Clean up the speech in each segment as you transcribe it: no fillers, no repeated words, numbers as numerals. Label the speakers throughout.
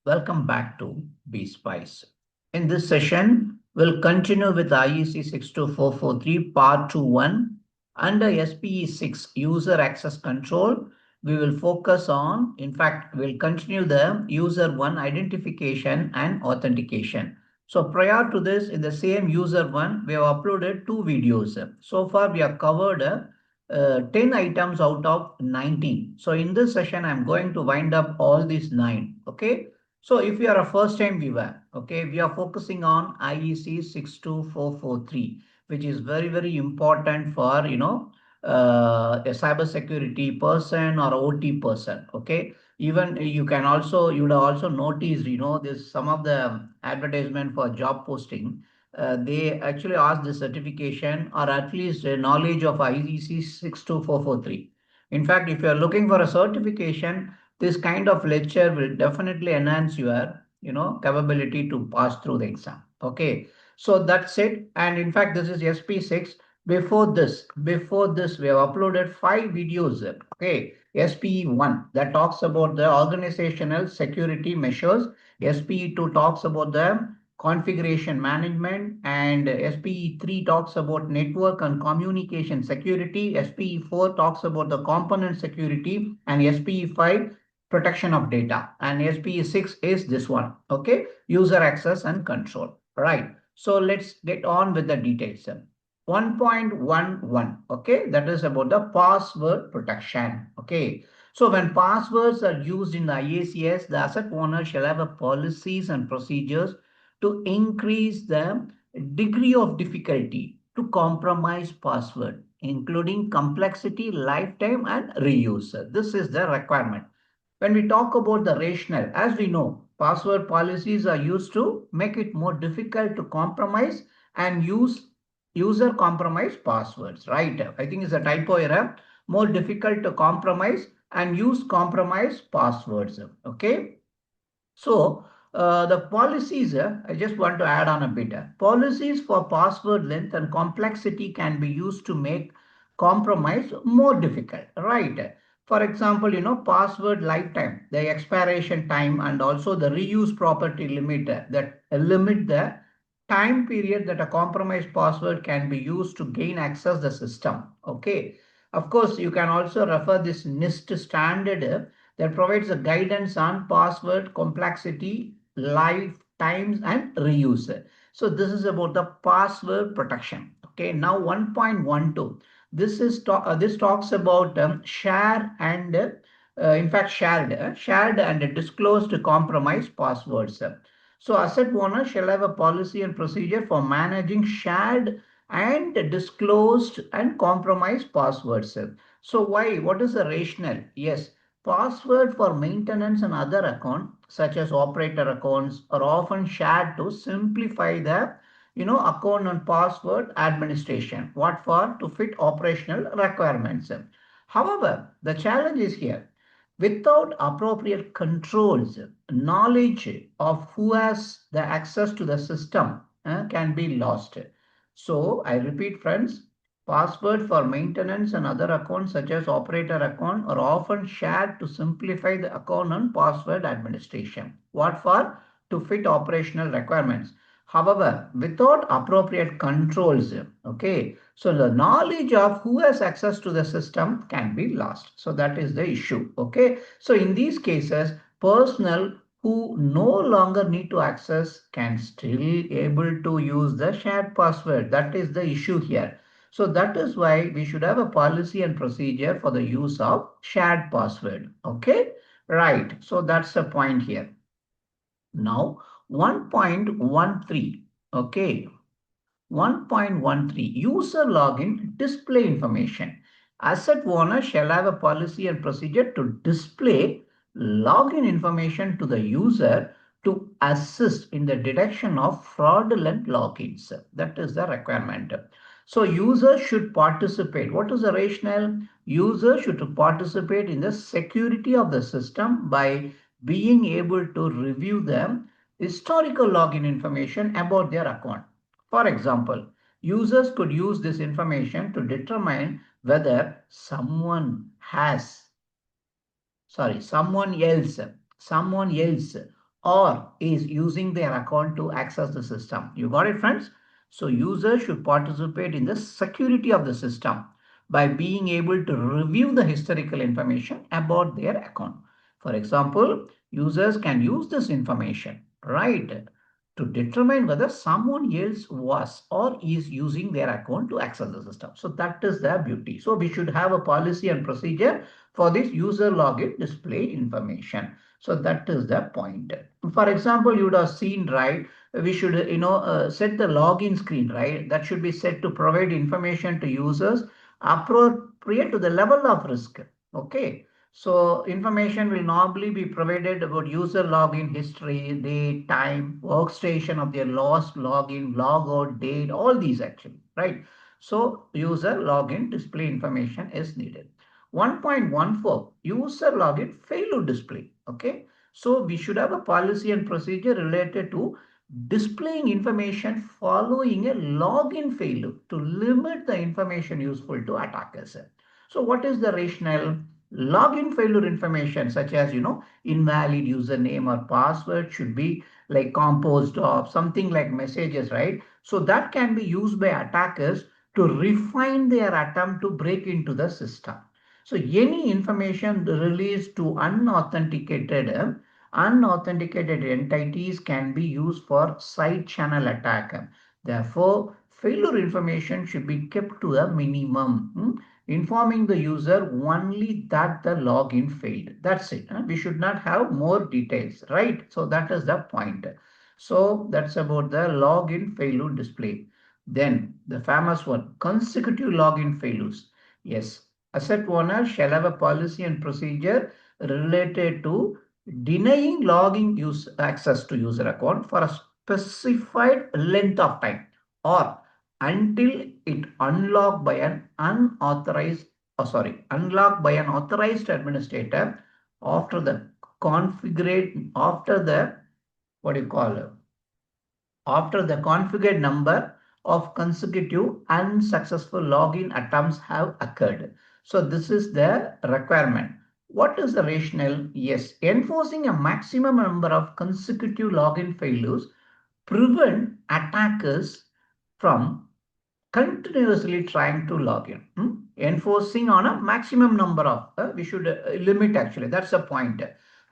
Speaker 1: Welcome back to BSpice. In this session, we'll continue with IEC 62443 Part 2.1. Under SPE6 User Access Control, we will focus on, in fact, we'll continue the USER1 identification and authentication. So prior to this, in the same USER1, we have uploaded 2 videos. So far, we have covered 10 items out of 19. So in this session, I'm going to wind up all these 9. Okay. So if you are a first time viewer, okay, we are focusing on IEC 62443, which is very, very important for, a cybersecurity person or OT person. Okay. Even you would have also noticed, this some of the advertisement for job posting, they actually ask the certification or at least a knowledge of IEC 62443. In fact, if you are looking for a certification, this kind of lecture will definitely enhance your capability to pass through the exam. Okay, so that's it. And in fact, this is SP6. Before this we have uploaded 5 videos. Okay, SPE1 that talks about the organizational security measures, SPE2 talks about the configuration management, and SPE3 talks about network and communication security, SPE4 talks about the component security, and SPE5 protection of data, and SPE6 is this one. Okay, user access and control. Right, so let's get on with the details. 1.11, okay, that is about the password protection. Okay, so when passwords are used in the IACS, the asset owner shall have a policies and procedures to increase the degree of difficulty to compromise password, including complexity, lifetime, and reuse. This is the requirement. When we talk about the rationale, as we know, password policies are used to make it more difficult to compromise and use user compromise passwords, right? I think it's a typo error. More difficult to compromise and use compromise passwords. Okay. So the policies, I just want to add on a bit. Policies for password length and complexity can be used to make compromise more difficult, right? For example, password lifetime, the expiration time, and also the reuse property limit that limit the time period that a compromised password can be used to gain access the system. Okay. Of course, you can also refer this NIST standard that provides a guidance on password complexity, lifetimes, and reuse. So this is about the password protection. Okay, now 1.12. This talks about share and in fact shared and disclosed compromised passwords. So asset owner shall have a policy and procedure for managing shared and disclosed and compromised passwords. So why? What is the rationale? Yes, password for maintenance and other accounts, such as operator accounts, are often shared to simplify the account and password administration. What for? To fit operational requirements. However, the challenge is here. Without appropriate controls, knowledge of who has the access to the system can be lost. So I repeat, friends, password for maintenance and other accounts such as operator account are often shared to simplify the account and password administration. What for? To fit operational requirements. However, without appropriate controls, okay, so the knowledge of who has access to the system can be lost. So that is the issue. Okay, so in these cases, personnel who no longer need to access can still able to use the shared password. That is the issue here. So that is why we should have a policy and procedure for the use of shared password. Okay, right. So that's the point here. Now 1.13. Okay, 1.13, user login display information. Asset owner shall have a policy and procedure to display login information to the user to assist in the detection of fraudulent logins. That is the requirement. So users should participate. What is the rationale? Users should participate in the security of the system by being able to review the historical login information about their account. For example, users could use this information to determine whether someone else or is using their account to access the system. You got it, friends? So users should participate in the security of the system by being able to review the historical information about their account. For example, users can use this information, right, to determine whether someone else was or is using their account to access the system. So that is the beauty. So we should have a policy and procedure for this user login display information. So that is the point. For example, you would have seen, right, we should, set the login screen, right? That should be set to provide information to users appropriate to the level of risk. Okay. So information will normally be provided about user login history, date, time, workstation of their last login, logout, date, all these actually, right? So user login display information is needed. 1.14 user login failure display. Okay. So we should have a policy and procedure related to displaying information following a login failure to limit the information useful to attackers. So what is the rationale? Login failure information such as, invalid username or password should be like composed of something like messages, right? So that can be used by attackers to refine their attempt to break into the system. So any information released to unauthenticated entities can be used for side channel attack. Therefore, failure information should be kept to a minimum, informing the user only that the login failed. That's it. We should not have more details, right? So that is the point. So that's about the login failure display. Then the famous one, consecutive login failures. Yes, asset owner shall have a policy and procedure related to denying logging use access to user account for a specified length of time or until it unlocked by an authorized administrator after the after the what do you call it after the configured number of consecutive unsuccessful login attempts have occurred. So this is the requirement. What is the rationale? Yes, enforcing a maximum number of consecutive login failures prevent attackers from continuously trying to log in. Enforcing on a maximum number of, we should limit actually, that's the point.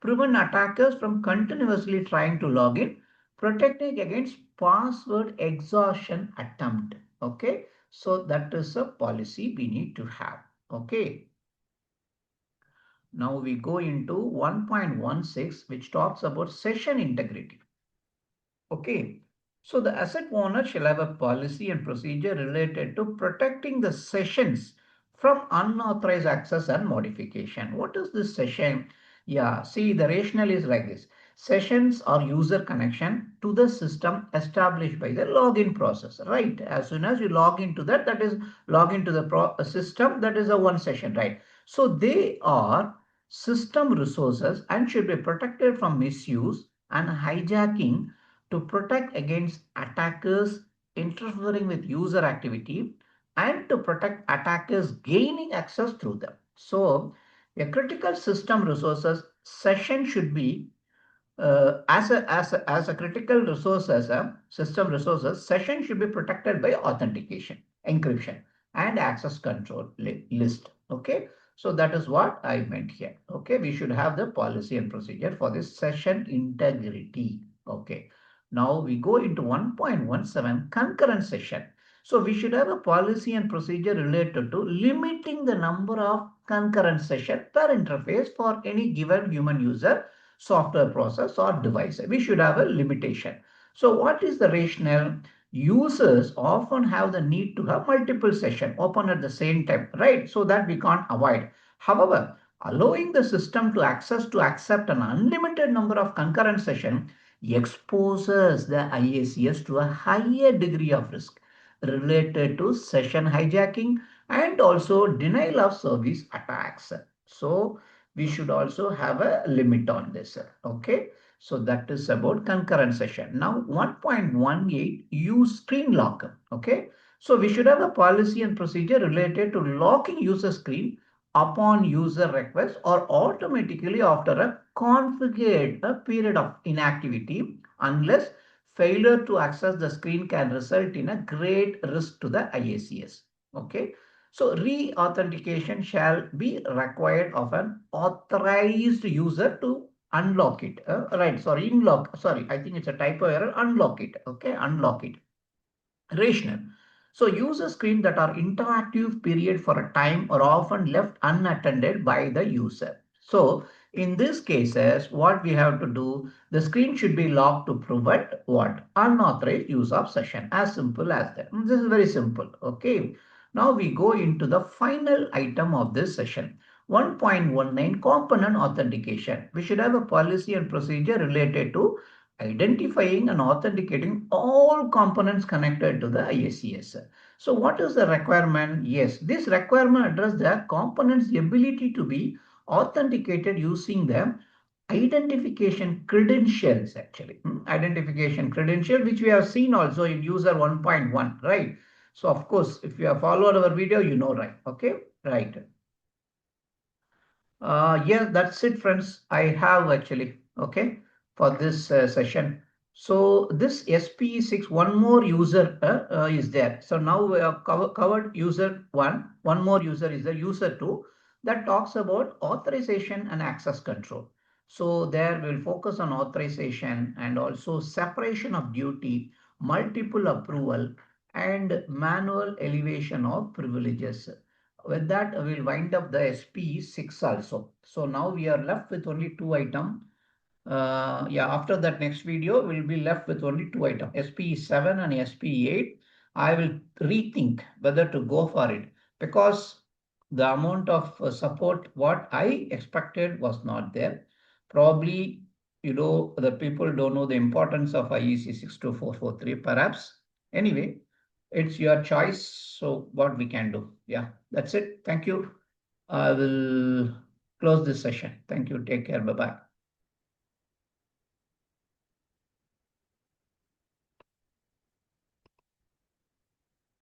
Speaker 1: Prevent attackers from continuously trying to log in, protecting against password exhaustion attempt. Okay, so that is a policy we need to have. Okay, now we go into 1.16, which talks about session integrity. Okay, so the asset owner shall have a policy and procedure related to protecting the sessions from unauthorized access and modification. What is this session? Yeah, see, the rationale is like this. Sessions are user connection to the system established by the login process, right? As soon as you log into that, that is log into the system, that is a one session, right? So they are system resources and should be protected from misuse and hijacking to protect against attackers interfering with user activity and to protect attackers gaining access through them. So, a critical system resources session should be as a critical resources, system resources, session should be protected by authentication, encryption, and access control list. Okay, so that is what I meant here. Okay, we should have the policy and procedure for this session integrity. Okay, now we go into 1.17 concurrent session. So we should have a policy and procedure related to limiting the number of concurrent session per interface for any given human user, software process or device. We should have a limitation. So what is the rationale? Users often have the need to have multiple sessions open at the same time, right? So that we can't avoid. However, allowing the system to accept an unlimited number of concurrent sessions exposes the IACS to a higher degree of risk related to session hijacking and also denial of service attacks. So we should also have a limit on this. Okay, so that is about concurrent session. Now 1.18 use screen lock. Okay, so we should have a policy and procedure related to locking user screen upon user request or automatically after a configured a period of inactivity unless failure to access the screen can result in a great risk to the IACS. Okay. So re-authentication shall be required of an authorized user to unlock it. Right. Sorry. Unlock. Sorry. I think it's a typo error. Unlock it. Okay. Unlock it. Rational. So user screen that are interactive period for a time are often left unattended by the user. So in these cases, what we have to do, the screen should be locked to prevent what? Unauthorized use of session. As simple as that. This is very simple. Okay. Now we go into the final item of this session. 1.19 component authentication. We should have a policy and procedure related to identifying and authenticating all components connected to the IACS. So what is the requirement? Yes, this requirement addresses the component's ability to be authenticated using the identification credentials actually. Identification credential, which we have seen also in user 1.1, right? So of course, if you have followed our video, you know, right? Okay, right. Yeah, that's it, friends. I have actually, okay, for this session. So this SPE6, one more user is there. So now we have covered user one more user is the user two that talks about authorization and access control. So there we'll focus on authorization and also separation of duty, multiple approval, and manual elevation of privileges. With that, we'll wind up the SPE6 also. So now we are left with only two items. Yeah, after that next video, we'll be left with only two items, SPE7 and SPE8. I will rethink whether to go for it because the amount of support what I expected was not there. Probably, the people don't know the importance of IEC 62443, perhaps. Anyway, it's your choice. So what we can do. Yeah, that's it. Thank you. I will close this session. Thank you. Take care. Bye-bye.